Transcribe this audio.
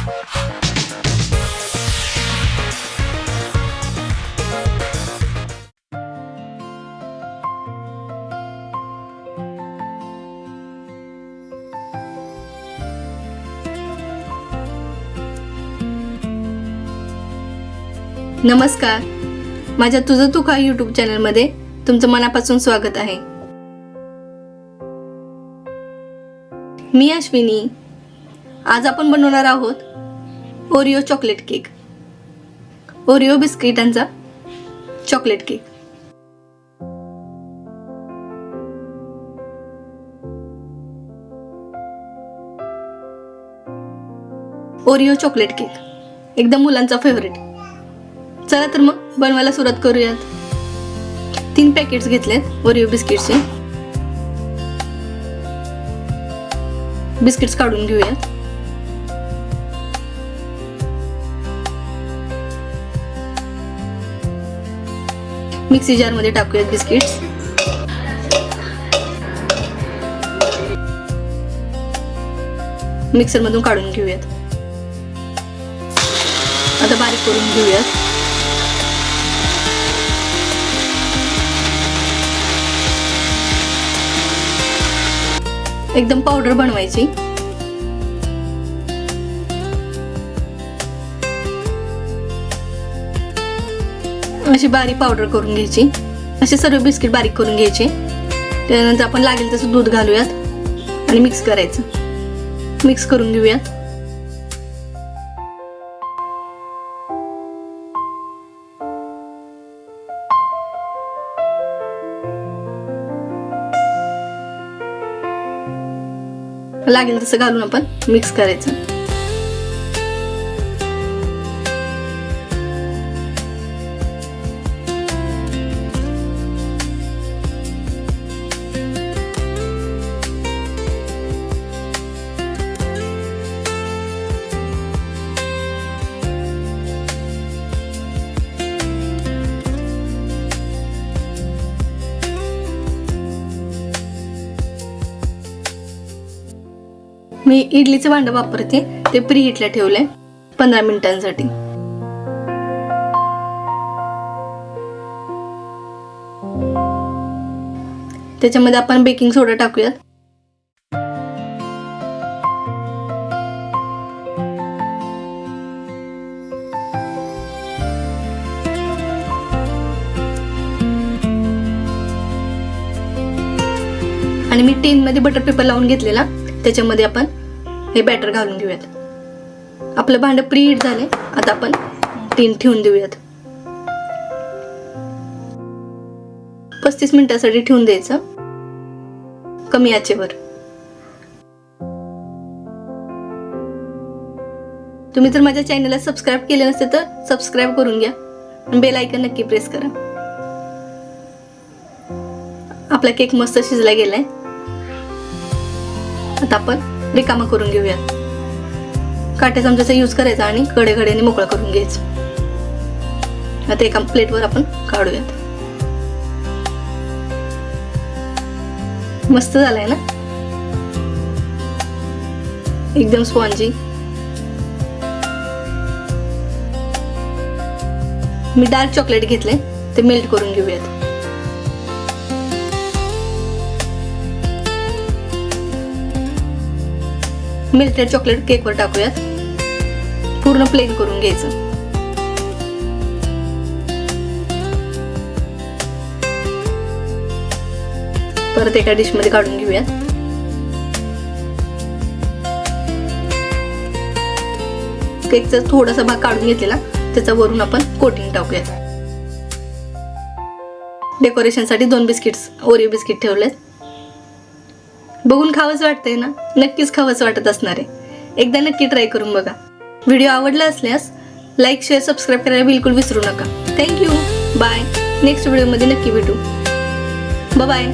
नमस्कार, माझ्या तुझं तू खा यूट्यूब चॅनलमध्ये तुमचं मनापासून स्वागत आहे. मी अश्विनी. आज आपण बनवणार आहोत ओरिओ चॉकलेट केक. ओरिओ बिस्किटांचा chocolate cake. Oreo chocolate cake एकदम मुलांचा फेवरेट. चला तर मग बनवायला सुरुवात करूयात. 3 पॅकेट्स घेतलेत ओरिओ बिस्किटचे. बिस्किट्स काढून घेऊयात. मिक्सी जार मध्ये टाकूयात बिस्किट्स. मिक्सर मधून काढून घेऊयात. आता बारीक करून घेऊयात. एकदम पावडर बनवायची. अशी बारीक पावडर करून घ्यायची. असे सर्व बिस्किट बारीक करून घ्यायचे. त्यानंतर आपण लागेल तसं दूध घालूयात आणि मिक्स करायचं. मिक्स करून घेऊयात. लागेल तसं घालून आपण मिक्स करायचं. मी इडलीचं भांडं वापरते. ते प्रीहीटला ठेवलंय 15 मिनिटांसाठी. त्याच्यामध्ये आपण बेकिंग सोडा टाकूयात. आणि मी टीन मध्ये बटर पेपर लावून घेतलेला. त्याच्यामध्ये आपण हे बॅटर घालून घेऊयात. आपलं भांडं प्रीहीट झालंय. आता आपण टीन ठेवून देऊयात. 35 मिनिटांसाठी ठेवून द्यायचं कमी आचेवर. तुम्ही जर माझ्या चॅनलला सबस्क्राईब केले नसते तर सबस्क्राईब करून घ्या आणि बेल आयकॉन नक्की प्रेस करा. आपला केक मस्त शिजला गेलाय. आता आपण रिकामा करून घेऊयात. काट्या चमच्याचा यूज करायचा आणि कडेकडेने मोकळा करून घ्यायचं. आता एका प्लेटवर आपण काढूयात. मस्त झालाय ना, एकदम स्पॉन्जी. मी डार्क चॉकलेट घेतले. ते मेल्ट करून घेऊयात. मेल्टेड चॉकलेट केकवर टाकूयात. पूर्ण प्लेन करून घ्यायचं. परत एका डिश मध्ये काढून घेऊयात. केकचा थोडासा भाग काढून घेतलेला त्याचा वरून आपण कोटिंग टाकूयात. डेकोरेशन साठी 2 बिस्किट्स ओरिओ बिस्किट ठेवलेत. बघून खावंच वाटतंय ना. नक्कीच खावंच वाटत असणार आहे. एकदा नक्की ट्राय करून बघा. व्हिडिओ आवडला असल्यास लाईक, शेअर, सबस्क्राईब करायला बिलकुल विसरू नका. थँक्यू. बाय. नेक्स्ट व्हिडिओमध्ये नक्की भेटू. बाय.